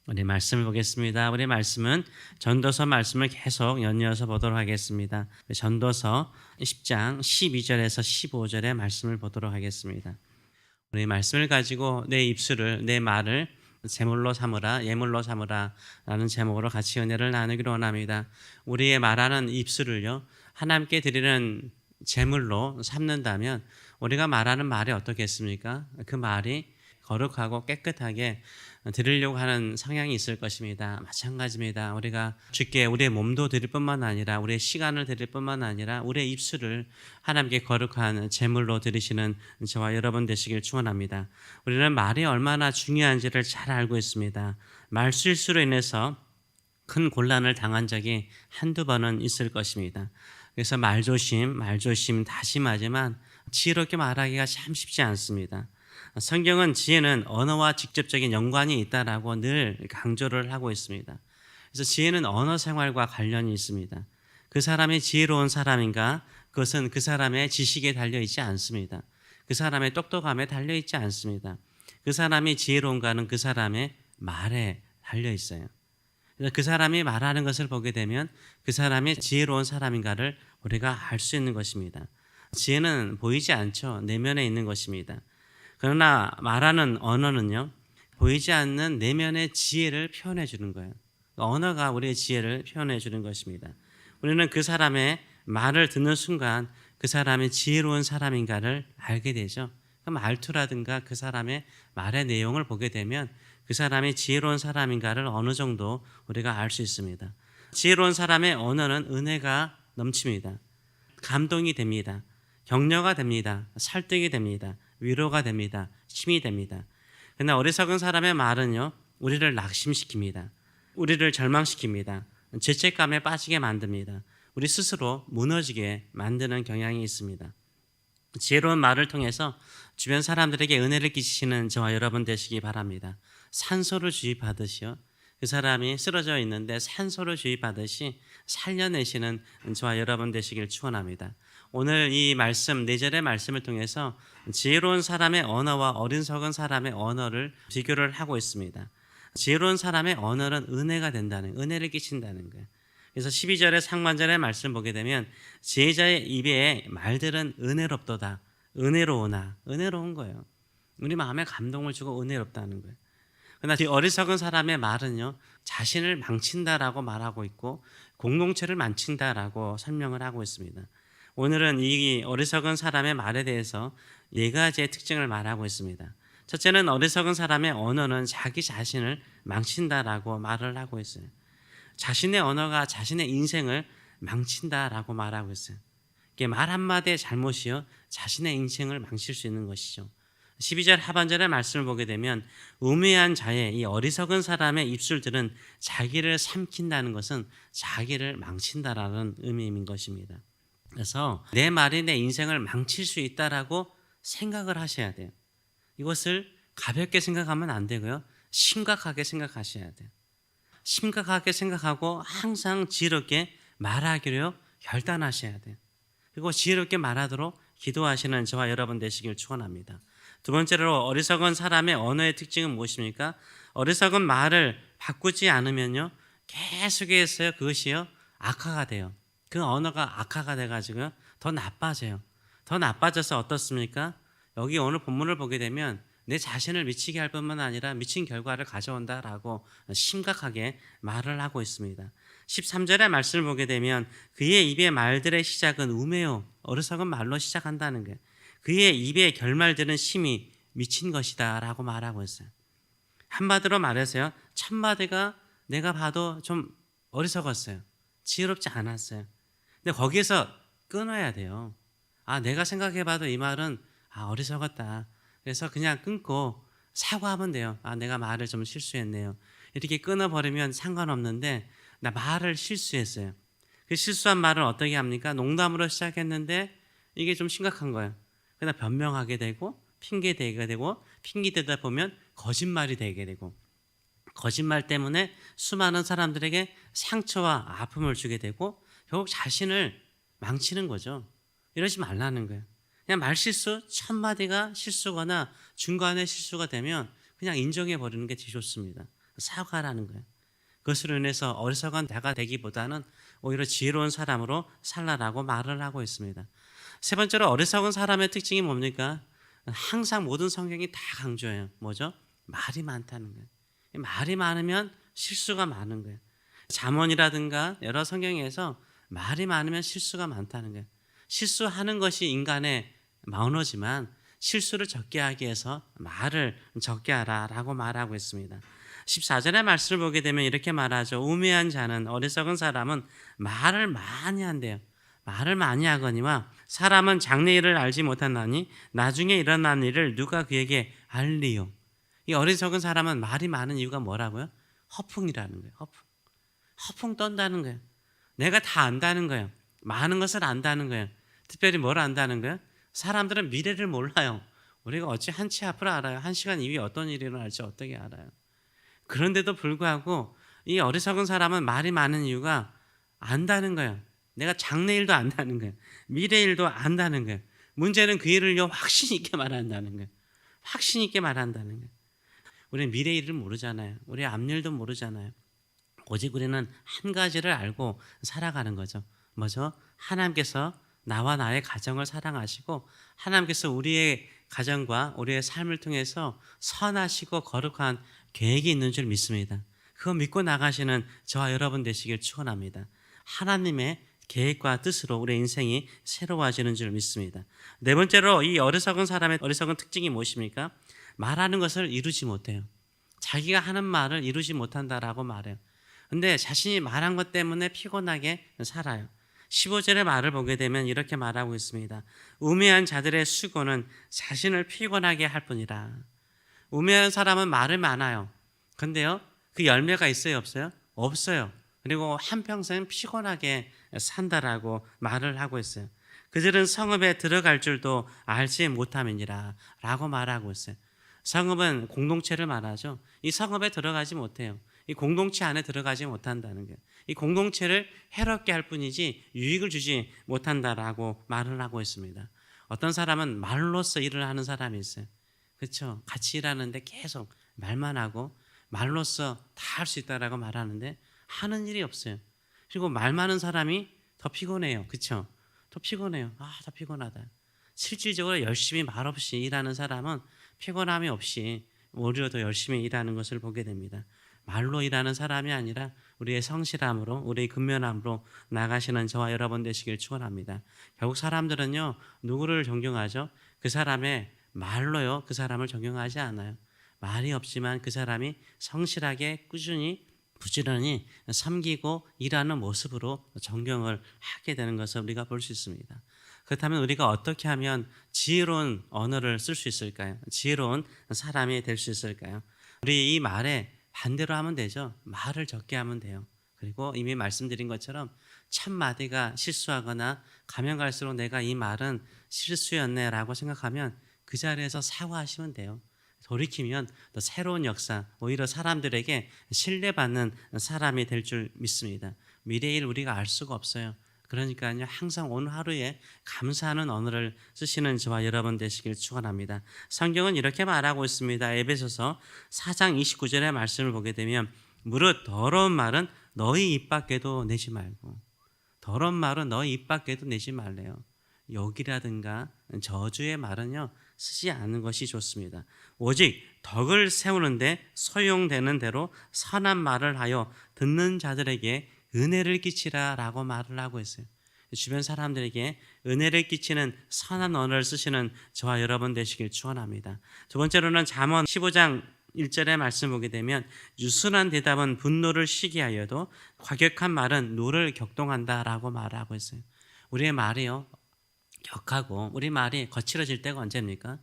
우리 말씀을 보겠습니다. 우리 말씀은 전도서 말씀을 계속 연이어서 보도록 하겠습니다. 전도서 10장 12절에서 15절의 말씀을 보도록 하겠습니다. 우리 말씀을 가지고 내 입술을, 내 말을 제물로 삼으라, 예물로 삼으라 라는 제목으로 같이 은혜를 나누기로 원합니다. 우리의 말하는 입술을요, 하나님께 드리는 제물로 삼는다면 우리가 말하는 말이 어떻겠습니까? 그 말이 거룩하고 깨끗하게 드리려고 하는 성향이 있을 것입니다. 마찬가지입니다. 우리가 주께 우리의 몸도 드릴 뿐만 아니라 우리의 시간을 드릴 뿐만 아니라 우리의 입술을 하나님께 거룩한 제물로 드리시는 저와 여러분 되시길 축원합니다. 우리는 말이 얼마나 중요한지를 잘 알고 있습니다. 말실수로 인해서 큰 곤란을 당한 적이 한두 번은 있을 것입니다. 그래서 말조심 다짐하지만 지혜롭게 말하기가 참 쉽지 않습니다. 성경은 지혜는 언어와 직접적인 연관이 있다라고 늘 강조를 하고 있습니다. 그래서 지혜는 언어 생활과 관련이 있습니다. 그 사람이 지혜로운 사람인가? 그것은 그 사람의 지식에 달려 있지 않습니다. 그 사람의 똑똑함에 달려 있지 않습니다. 그 사람이 지혜로운가는 그 사람의 말에 달려 있어요. 그래서 그 사람이 말하는 것을 보게 되면 그 사람이 지혜로운 사람인가를 우리가 알 수 있는 것입니다. 지혜는 보이지 않죠. 내면에 있는 것입니다. 그러나 말하는 언어는요, 보이지 않는 내면의 지혜를 표현해 주는 거예요. 언어가 우리의 지혜를 표현해 주는 것입니다. 우리는 그 사람의 말을 듣는 순간 그 사람이 지혜로운 사람인가를 알게 되죠. 그 말투라든가 그 사람의 말의 내용을 보게 되면 그 사람이 지혜로운 사람인가를 어느 정도 우리가 알 수 있습니다. 지혜로운 사람의 언어는 은혜가 넘칩니다. 감동이 됩니다. 격려가 됩니다. 설득이 됩니다. 위로가 됩니다. 힘이 됩니다. 그러나 어리석은 사람의 말은요, 우리를 낙심시킵니다. 우리를 절망시킵니다. 죄책감에 빠지게 만듭니다. 우리 스스로 무너지게 만드는 경향이 있습니다. 지혜로운 말을 통해서 주변 사람들에게 은혜를 끼치시는 저와 여러분 되시기 바랍니다. 산소를 주입하듯이요, 그 사람이 쓰러져 있는데 산소를 주입하듯이 살려내시는 저와 여러분 되시길 축원합니다. 오늘 이 말씀, 4절의 말씀을 통해서 지혜로운 사람의 언어와 어리석은 사람의 언어를 비교를 하고 있습니다. 지혜로운 사람의 언어는 은혜가 된다는, 은혜를 끼친다는 거예요. 그래서 12절의 상반절의 말씀 보게 되면 지혜자의 입에 말들은 은혜롭도다. 은혜로우나, 은혜로운 거예요. 우리 마음에 감동을 주고 은혜롭다는 거예요. 그러나 어리석은 사람의 말은요, 자신을 망친다라고 말하고 있고 공동체를 망친다라고 설명을 하고 있습니다. 오늘은 이 어리석은 사람의 말에 대해서 4가지의 특징을 말하고 있습니다. 첫째는 어리석은 사람의 언어는 자기 자신을 망친다라고 말을 하고 있어요. 자신의 언어가 자신의 인생을 망친다라고 말하고 있어요. 이게 말 한마디의 잘못이요, 자신의 인생을 망칠 수 있는 것이죠. 12절 하반절의 말씀을 보게 되면 우매한 자의, 이 어리석은 사람의 입술들은 자기를 삼킨다는 것은 자기를 망친다라는 의미인 것입니다. 그래서 내 말이 내 인생을 망칠 수 있다라고 생각을 하셔야 돼요. 이것을 가볍게 생각하면 안 되고요, 심각하게 생각하셔야 돼요. 심각하게 생각하고 항상 지혜롭게 말하기로 결단하셔야 돼요. 그리고 지혜롭게 말하도록 기도하시는 저와 여러분 되시길 축원합니다. 두 번째로 어리석은 사람의 언어의 특징은 무엇입니까? 어리석은 말을 바꾸지 않으면요, 계속해서 그것이요, 악화가 돼요. 그 언어가 악화가 돼가지고요, 더 나빠져요. 더 나빠져서 어떻습니까? 여기 오늘 본문을 보게 되면 내 자신을 미치게 할 뿐만 아니라 미친 결과를 가져온다라고 심각하게 말을 하고 있습니다. 13절의 말씀을 보게 되면 그의 입의 말들의 시작은 우매요, 어리석은 말로 시작한다는 거예요. 그의 입의 결말들은 심히 미친 것이다 라고 말하고 있어요. 한마디로 말해서요, 첫마디가 내가 봐도 좀 어리석었어요. 지혜롭지 않았어요. 근데 거기에서 끊어야 돼요. 내가 생각해봐도 이 말은 어리석었다. 그래서 그냥 끊고 사과하면 돼요. 내가 말을 좀 실수했네요. 이렇게 끊어버리면 상관없는데, 나 말을 실수했어요. 그 실수한 말을 어떻게 합니까? 농담으로 시작했는데 이게 좀 심각한 거예요. 그러다 변명하게 되고 핑계대게 되고, 핑계대다 보면 거짓말이 되게 되고, 거짓말 때문에 수많은 사람들에게 상처와 아픔을 주게 되고 결국 자신을 망치는 거죠. 이러지 말라는 거예요. 그냥 말실수, 첫마디가 실수거나 중간에 실수가 되면 그냥 인정해 버리는 게 제일 좋습니다. 사과라는 거예요. 그것으로 인해서 어리석은 자가 되기보다는 오히려 지혜로운 사람으로 살라라고 말을 하고 있습니다. 세 번째로 어리석은 사람의 특징이 뭡니까? 항상 모든 성경이 다 강조해요. 뭐죠? 말이 많다는 거예요. 말이 많으면 실수가 많은 거예요. 잠언이라든가 여러 성경에서 말이 많으면 실수가 많다는 거예요. 실수하는 것이 인간의 마너지만 실수를 적게 하기 위해서 말을 적게 하라라고 말하고 있습니다. 14절의 말씀을 보게 되면 이렇게 말하죠. 우매한 자는, 어리석은 사람은 말을 많이 한대요. 말을 많이 하거니와 사람은 장래일을 알지 못한다니 나중에 일어난 일을 누가 그에게 알리요. 이 어리석은 사람은 말이 많은 이유가 뭐라고요? 허풍이라는 거예요. 허풍 떤다는 거예요. 내가 다 안다는 거예요. 많은 것을 안다는 거예요. 특별히 뭘 안다는 거예요? 사람들은 미래를 몰라요. 우리가 어찌 한 치 앞을 알아요. 한 시간 이후에 어떤 일이 일어날지 어떻게 알아요. 그런데도 불구하고 이 어리석은 사람은 말이 많은 이유가 안다는 거예요. 내가 장래일도 안다는 거예요. 미래일도 안다는 거예요. 문제는 그 일을요 확신 있게 말한다는 거예요. 확신 있게 말한다는 거예요. 우리는 미래일을 모르잖아요. 우리 앞일도 모르잖아요. 오직 우리는 한 가지를 알고 살아가는 거죠. 뭐죠? 하나님께서 나와 나의 가정을 사랑하시고 하나님께서 우리의 가정과 우리의 삶을 통해서 선하시고 거룩한 계획이 있는 줄 믿습니다. 그거 믿고 나가시는 저와 여러분 되시길 축원합니다. 하나님의 계획과 뜻으로 우리의 인생이 새로워지는 줄 믿습니다. 네 번째로 이 어리석은 사람의 어리석은 특징이 무엇입니까? 말하는 것을 이루지 못해요. 자기가 하는 말을 이루지 못한다라고 말해요. 근데 자신이 말한 것 때문에 피곤하게 살아요. 15절의 말을 보게 되면 이렇게 말하고 있습니다. 우매한 자들의 수고는 자신을 피곤하게 할 뿐이라. 우매한 사람은 말을 많아요. 근데요, 그 열매가 있어요, 없어요? 없어요. 그리고 한평생 피곤하게 산다라고 말을 하고 있어요. 그들은 성읍에 들어갈 줄도 알지 못함이니라 라고 말하고 있어요. 성읍은 공동체를 말하죠. 이 성읍에 들어가지 못해요. 이 공동체 안에 들어가지 못한다는 거예요. 이 공동체를 해롭게 할 뿐이지 유익을 주지 못한다라고 말을 하고 있습니다. 어떤 사람은 말로써 일을 하는 사람이 있어요. 그렇죠? 같이 일하는데 계속 말만 하고 말로써 다 할 수 있다라고 말하는데 하는 일이 없어요. 그리고 말 많은 사람이 더 피곤해요. 그렇죠? 더 피곤해요. 더 피곤하다. 실질적으로 열심히 말 없이 일하는 사람은 피곤함이 없이 오히려 더 열심히 일하는 것을 보게 됩니다. 말로 일하는 사람이 아니라 우리의 성실함으로 우리의 근면함으로 나가시는 저와 여러분 되시길 축원합니다. 결국 사람들은요 누구를 존경하죠? 그 사람의 말로요 그 사람을 존경하지 않아요. 말이 없지만 그 사람이 성실하게 꾸준히 부지런히 섬기고 일하는 모습으로 존경을 하게 되는 것을 우리가 볼 수 있습니다. 그렇다면 우리가 어떻게 하면 지혜로운 언어를 쓸 수 있을까요? 지혜로운 사람이 될 수 있을까요? 우리 이 말에 반대로 하면 되죠. 말을 적게 하면 돼요. 그리고 이미 말씀드린 것처럼 첫 마디가 실수하거나 가면 갈수록 내가 이 말은 실수였네라고 생각하면 그 자리에서 사과하시면 돼요. 돌이키면 더 새로운 역사, 오히려 사람들에게 신뢰받는 사람이 될 줄 믿습니다. 미래일 우리가 알 수가 없어요. 그러니까요 항상 오늘 하루에 감사하는 언어를 쓰시는 저와 여러분 되시길 축원합니다. 성경은 이렇게 말하고 있습니다. 에베소서 4장 29절의 말씀을 보게 되면 무릇 더러운 말은 너희 입 밖에도 내지 말고, 더러운 말은 너희 입 밖에도 내지 말래요. 욕이라든가 저주의 말은요 쓰지 않는 것이 좋습니다. 오직 덕을 세우는데 소용되는 대로 선한 말을 하여 듣는 자들에게 은혜를 끼치라라고 말을 하고 있어요. 주변 사람들에게 은혜를 끼치는 선한 언어를 쓰시는 저와 여러분 되시길 축원합니다. 두 번째로는 잠언 15장 1절의 말씀 보게 되면 유순한 대답은 분노를 쉬게 하여도 과격한 말은 노를 격동한다라고 말하고 있어요. 우리의 말이요 격하고 우리 말이 거칠어질 때가 언제입니까?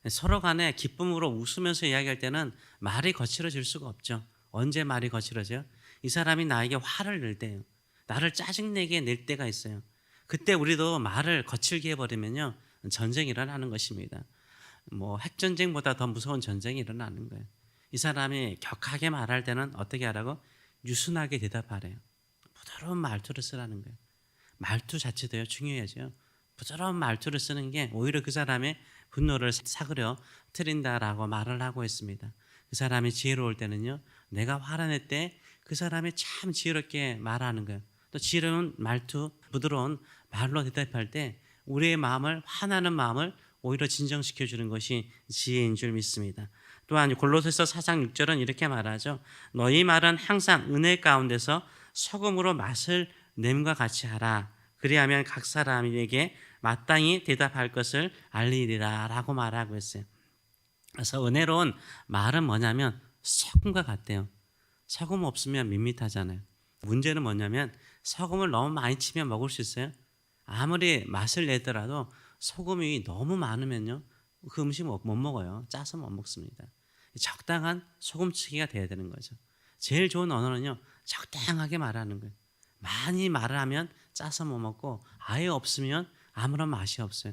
서로 간에 기쁨으로 웃으면서 이야기할 때는 말이 거칠어질 수가 없죠. 언제 말이 거칠어져요? 이 사람이 나에게 화를 낼 때예요. 나를 짜증내게 낼 때가 있어요. 그때 우리도 말을 거칠게 해버리면요 전쟁이 일어나는 것입니다. 핵전쟁보다 더 무서운 전쟁이 일어나는 거예요. 이 사람이 격하게 말할 때는 어떻게 하라고? 유순하게 대답하래요. 부드러운 말투를 쓰라는 거예요. 말투 자체도요 중요하죠. 부드러운 말투를 쓰는 게 오히려 그 사람의 분노를 사그려 트린다라고 말을 하고 있습니다. 그 사람이 지혜로울 때는요 내가 화를 낼 때 그 사람이 참 지혜롭게 말하는 거예요. 또 지혜로운 말투, 부드러운 말로 대답할 때 우리의 마음을, 화나는 마음을 오히려 진정시켜 주는 것이 지혜인 줄 믿습니다. 또한 골로새서 4장 6절은 이렇게 말하죠. 너희 말은 항상 은혜 가운데서 소금으로 맛을 냄과 같이 하라. 그리하면 각 사람에게 마땅히 대답할 것을 알리리라 라고 말하고 있어요. 그래서 은혜로운 말은 뭐냐면 소금과 같대요. 소금 없으면 밋밋하잖아요. 문제는 뭐냐면 소금을 너무 많이 치면 먹을 수 있어요? 아무리 맛을 내더라도 소금이 너무 많으면요, 그 음식 못 먹어요. 짜서 못 먹습니다. 적당한 소금치기가 돼야 되는 거죠. 제일 좋은 언어는요, 적당하게 말하는 거예요. 많이 말을 하면 짜서 못 먹고 아예 없으면 아무런 맛이 없어요.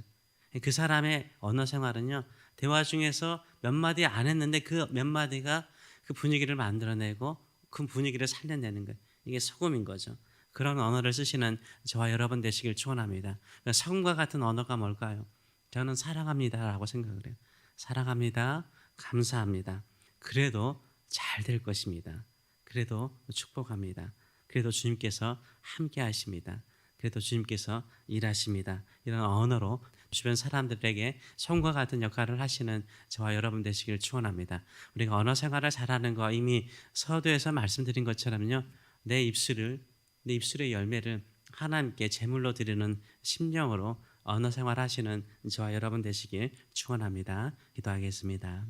그 사람의 언어 생활은요, 대화 중에서 몇 마디 안 했는데 그 몇 마디가 그 분위기를 만들어내고 그 분위기를 살려내는 거예요. 이게 소금인 거죠. 그런 언어를 쓰시는 저와 여러분 되시길 축원합니다. 소금과 같은 언어가 뭘까요? 저는 사랑합니다라고 생각을 해요. 사랑합니다. 감사합니다. 그래도 잘 될 것입니다. 그래도 축복합니다. 그래도 주님께서 함께 하십니다. 그래도 주님께서 일하십니다. 이런 언어로 주변 사람들에게 손과 같은 역할을 하시는 저와 여러분 되시길 축원합니다. 우리가 언어 생활을 잘하는 거 이미 서두에서 말씀드린 것처럼요. 내 입술의 열매를 하나님께 제물로 드리는 심령으로 언어 생활하시는 저와 여러분 되시길 축원합니다. 기도하겠습니다.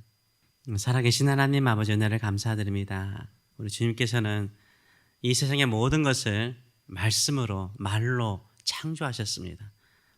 살아계신 하나님 아버지 은혜를 감사드립니다. 우리 주님께서는 이 세상의 모든 것을 말씀으로, 말로 창조하셨습니다.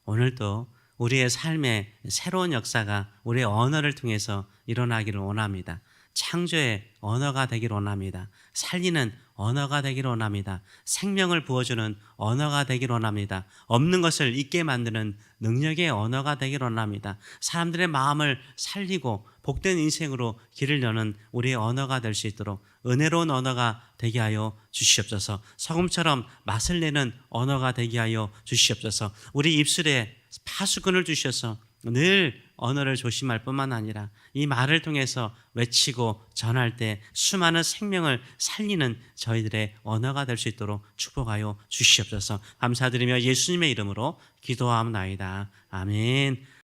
오늘도 우리의 삶의 새로운 역사가 우리의 언어를 통해서 일어나기를 원합니다. 창조의 언어가 되기를 원합니다. 살리는 언어가 되기를 원합니다. 생명을 부어주는 언어가 되기를 원합니다. 없는 것을 있게 만드는 능력의 언어가 되기를 원합니다. 사람들의 마음을 살리고 복된 인생으로 길을 여는 우리의 언어가 될 수 있도록 은혜로운 언어가 되게 하여 주시옵소서. 소금처럼 맛을 내는 언어가 되게 하여 주시옵소서. 우리 입술에 파수꾼을 주셔서 늘 언어를 조심할 뿐만 아니라 이 말을 통해서 외치고 전할 때 수많은 생명을 살리는 저희들의 언어가 될 수 있도록 축복하여 주시옵소서. 감사드리며 예수님의 이름으로 기도하옵나이다. 아멘.